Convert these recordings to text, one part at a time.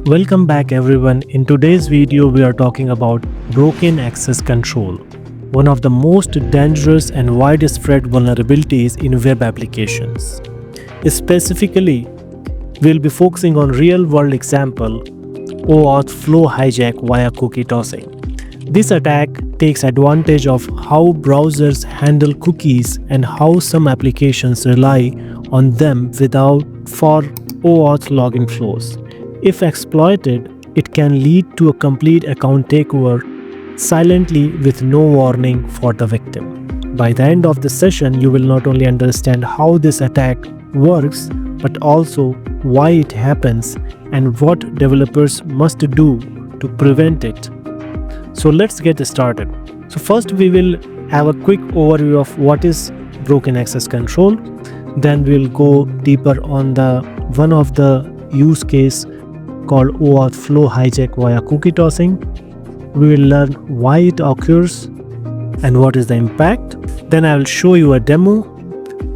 Welcome back everyone. In today's video we are talking about broken access control, one of the most dangerous and widespread vulnerabilities in web applications. Specifically, we'll be focusing on real-world example OAuth flow hijack via cookie tossing. This attack takes advantage of how browsers handle cookies and how some applications rely on them for OAuth login flows. If exploited, it can lead to a complete account takeover silently with no warning for the victim. By the end of the session, you will not only understand how this attack works, but also why it happens and what developers must do to prevent it. So let's get started. So first we will have a quick overview of what is broken access control. Then we'll go deeper on one of the use case called OAuth flow hijack via cookie tossing. We will learn why it occurs and what is the impact. Then I will show you a demo,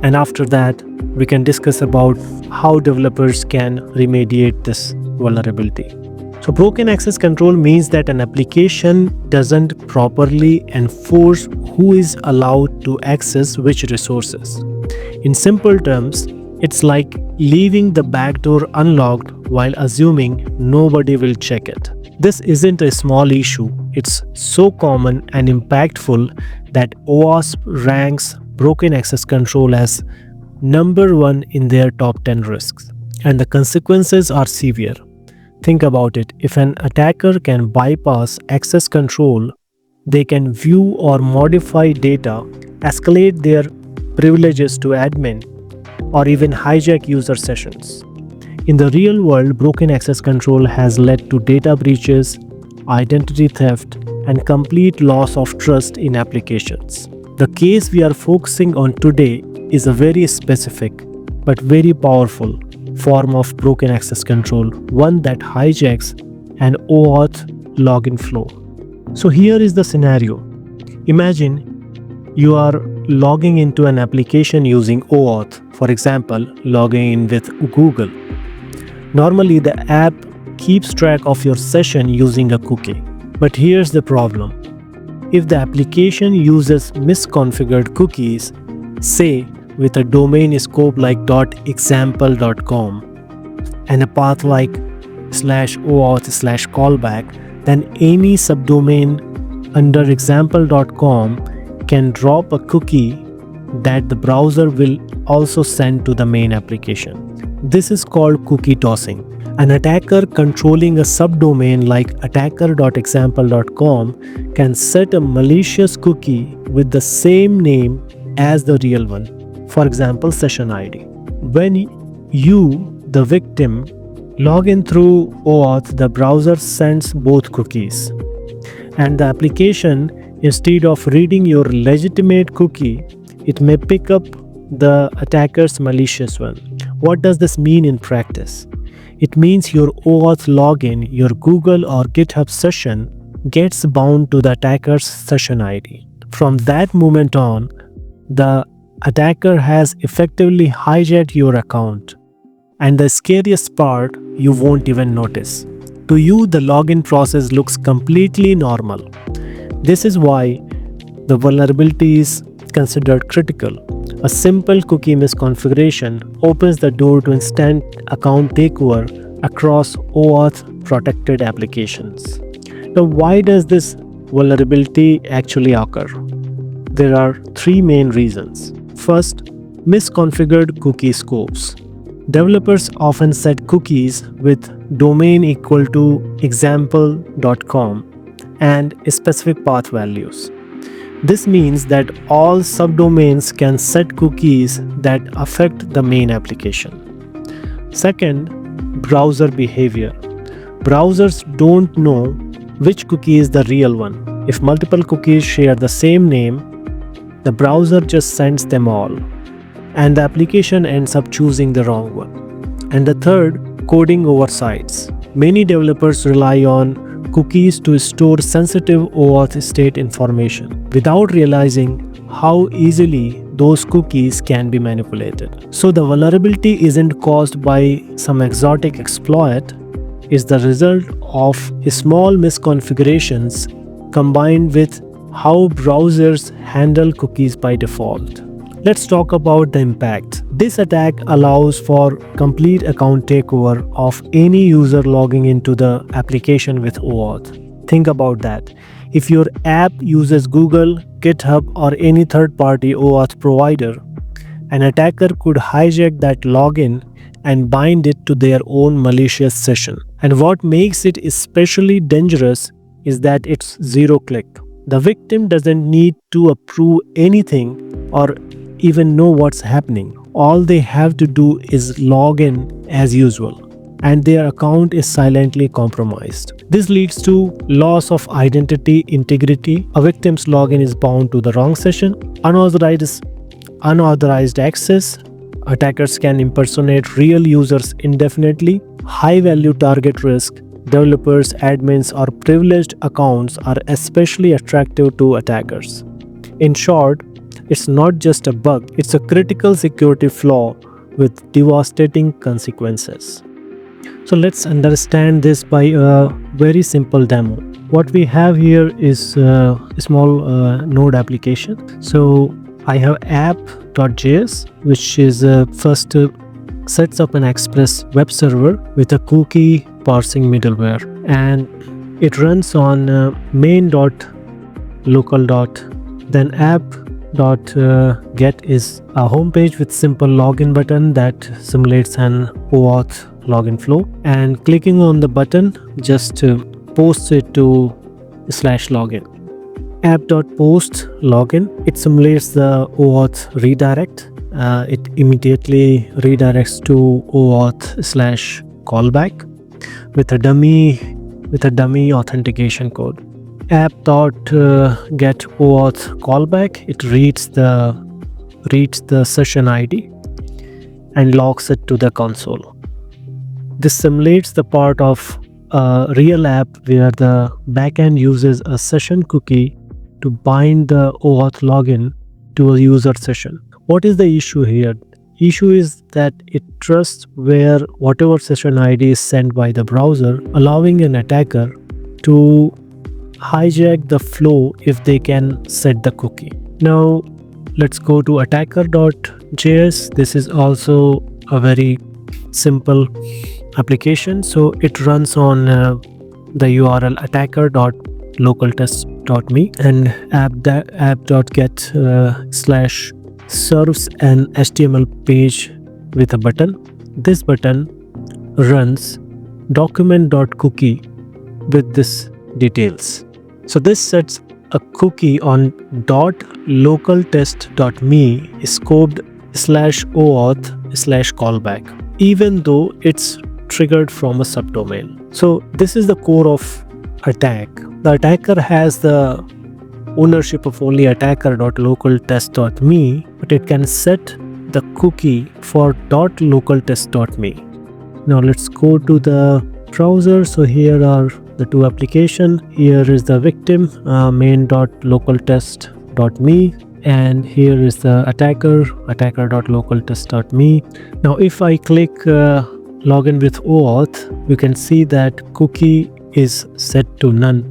and after that we can discuss about how developers can remediate this vulnerability. So broken access control means that an application doesn't properly enforce who is allowed to access which resources. In simple terms, it's like leaving the back door unlocked while assuming nobody will check it. This isn't a small issue, it's so common and impactful that OWASP ranks broken access control as number 1 in their top 10 risks. And the consequences are severe. Think about it, if an attacker can bypass access control, they can view or modify data, escalate their privileges to admin, or even hijack user sessions. In the real world, broken access control has led to data breaches, identity theft, and complete loss of trust in applications. The case we are focusing on today is a very specific but very powerful form of broken access control, one that hijacks an OAuth login flow. So here is the scenario. Imagine you are logging into an application using OAuth, for example, logging in with Google. Normally, the app keeps track of your session using a cookie. But here's the problem. If the application uses misconfigured cookies, say with a domain scope like .example.com and a path like /OAuth/callback, then any subdomain under example.com can drop a cookie that the browser will also send to the main application. This is called cookie tossing. An attacker controlling a subdomain like attacker.example.com can set a malicious cookie with the same name as the real one, for example, session ID. When you, the victim, log in through OAuth, the browser sends both cookies, and the application, instead of reading your legitimate cookie, it may pick up the attacker's malicious one. What does this mean in practice? It means your OAuth login, your Google or GitHub session gets bound to the attacker's session ID. From that moment on, the attacker has effectively hijacked your account. And the scariest part, you won't even notice. To you, the login process looks completely normal. This is why the vulnerability is considered critical. A simple cookie misconfiguration opens the door to instant account takeover across OAuth protected applications. Now, why does this vulnerability actually occur? There are 3 main reasons. First, misconfigured cookie scopes. Developers often set cookies with domain equal to example.com and specific path values. This means that all subdomains can set cookies that affect the main application. Second, browser behavior. Browsers don't know which cookie is the real one. If multiple cookies share the same name, the browser just sends them all, and the application ends up choosing the wrong one. And the third, coding oversights. Many developers rely on cookies to store sensitive OAuth state information without realizing how easily those cookies can be manipulated. So the vulnerability isn't caused by some exotic exploit, is the result of small misconfigurations combined with how browsers handle cookies by default. Let's talk about the impact. This attack allows for complete account takeover of any user logging into the application with OAuth. Think about that. If your app uses Google, GitHub, or any third-party OAuth provider, an attacker could hijack that login and bind it to their own malicious session. And what makes it especially dangerous is that it's zero-click. The victim doesn't need to approve anything or even know what's happening. All they have to do is log in as usual, and their account is silently compromised. This leads to loss of identity integrity. A victim's login is bound to the wrong session. Unauthorized access. Attackers can impersonate real users indefinitely. High-value target risk. Developers, admins, or privileged accounts are especially attractive to attackers. In short, it's not just a bug, it's a critical security flaw with devastating consequences. So let's understand this by a very simple demo. What we have here is a small node application. So I have app.js, which is first sets up an Express web server with a cookie parsing middleware, and it runs on main.local. Then app.get is a home page with simple login button that simulates an OAuth login flow, and clicking on the button just posts it to /login. App.post login, it simulates the OAuth redirect. It immediately redirects to OAuth/callback with a dummy authentication code. App.get OAuth callback, it reads the session ID and logs it to the console. This simulates the part of a real app where the backend uses a session cookie to bind the OAuth login to a user session. What is the issue here? Issue is that it trusts where whatever session ID is sent by the browser, allowing an attacker to hijack the flow if they can set the cookie. Now let's go to attacker.js. This is also a very simple application. So it runs on the URL attacker.localtest.me, and app.get serves an HTML page with a button. This button runs document.cookie with this details. So this sets a cookie on .localtest.me scoped /OAuth/callback, even though it's triggered from a subdomain. So this is the core of attack. The attacker has the ownership of only attacker.localtest.me, but it can set the cookie for .localtest.me. Now let's go to the browser. So here are the two applications. Here is the victim, main.localtest.me, and here is the attacker.localtest.me. Now if I click login with OAuth, we can see that cookie is set to none,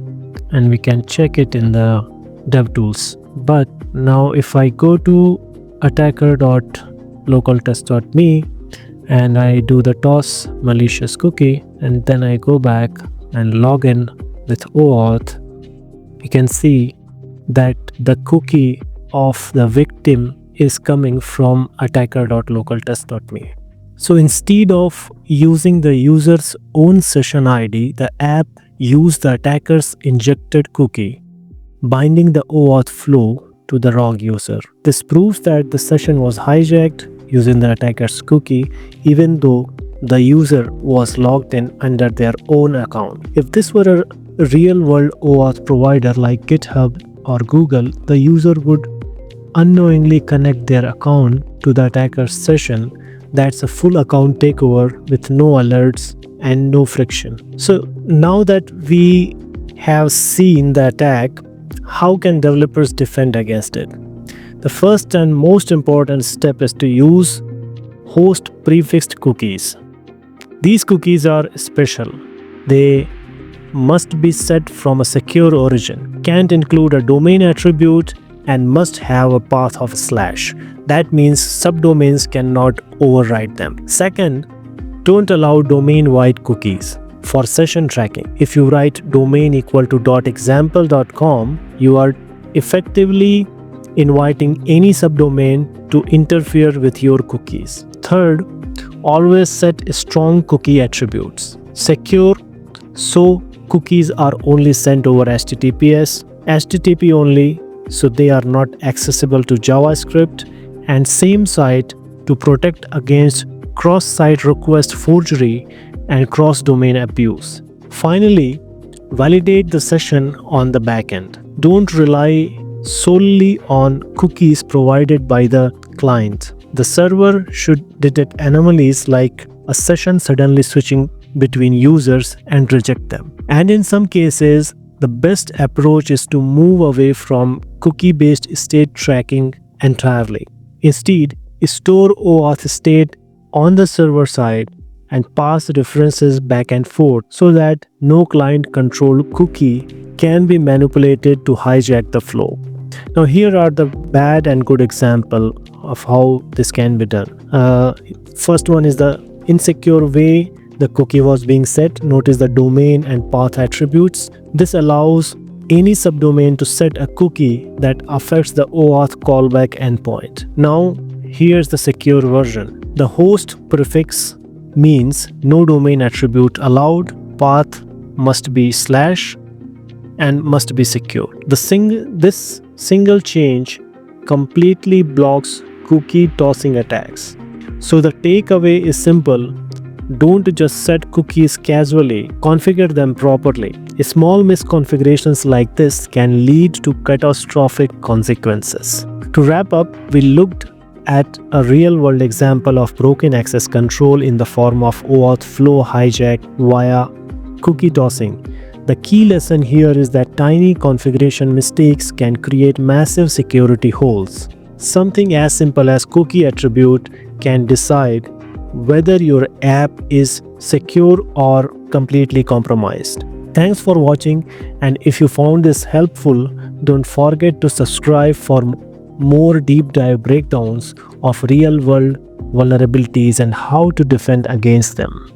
and we can check it in the DevTools. But now if I go to attacker.localtest.me and I do the toss malicious cookie, and then I go back and log in with OAuth, we can see that the cookie of the victim is coming from attacker.localtest.me. So instead of using the user's own session ID, the app used the attacker's injected cookie, binding the OAuth flow to the wrong user. This proves that the session was hijacked using the attacker's cookie, even though the user was logged in under their own account. If this were a real-world OAuth provider like GitHub or Google, the user would unknowingly connect their account to the attacker's session. That's a full account takeover with no alerts and no friction. So now that we have seen the attack, how can developers defend against it? The first and most important step is to use host prefixed cookies. These cookies are special. They must be set from a secure origin, can't include a domain attribute, and must have a path of /. That means subdomains cannot override them. Second, don't allow domain-wide cookies. For session tracking, if you write domain equal to .example.com, you are effectively inviting any subdomain to interfere with your cookies. Third, always set strong cookie attributes. Secure, so cookies are only sent over HTTPS, HTTP only, so they are not accessible to JavaScript, and same site to protect against cross-site request forgery and cross-domain abuse. Finally, validate the session on the backend. Don't rely solely on cookies provided by the client. The server should detect anomalies like a session suddenly switching between users and reject them. And in some cases, the best approach is to move away from cookie-based state tracking entirely. Instead, store OAuth state on the server side and pass references back and forth so that no client-controlled cookie can be manipulated to hijack the flow. Now here are the bad and good example of how this can be done. First one is the insecure way the cookie was being set. Notice the domain and path attributes. This allows any subdomain to set a cookie that affects the OAuth callback endpoint. Now here's the secure version. The host prefix means no domain attribute allowed, path must be / and must be secure. This single change completely blocks cookie tossing attacks. So the takeaway is simple. Don't just set cookies casually, configure them properly. Small misconfigurations like this can lead to catastrophic consequences. To wrap up, we looked at a real-world example of broken access control in the form of OAuth flow hijack via cookie tossing. The key lesson here is that tiny configuration mistakes can create massive security holes. Something as simple as cookie attribute can decide whether your app is secure or completely compromised. Thanks for watching, and if you found this helpful, don't forget to subscribe for more deep dive breakdowns of real world vulnerabilities and how to defend against them.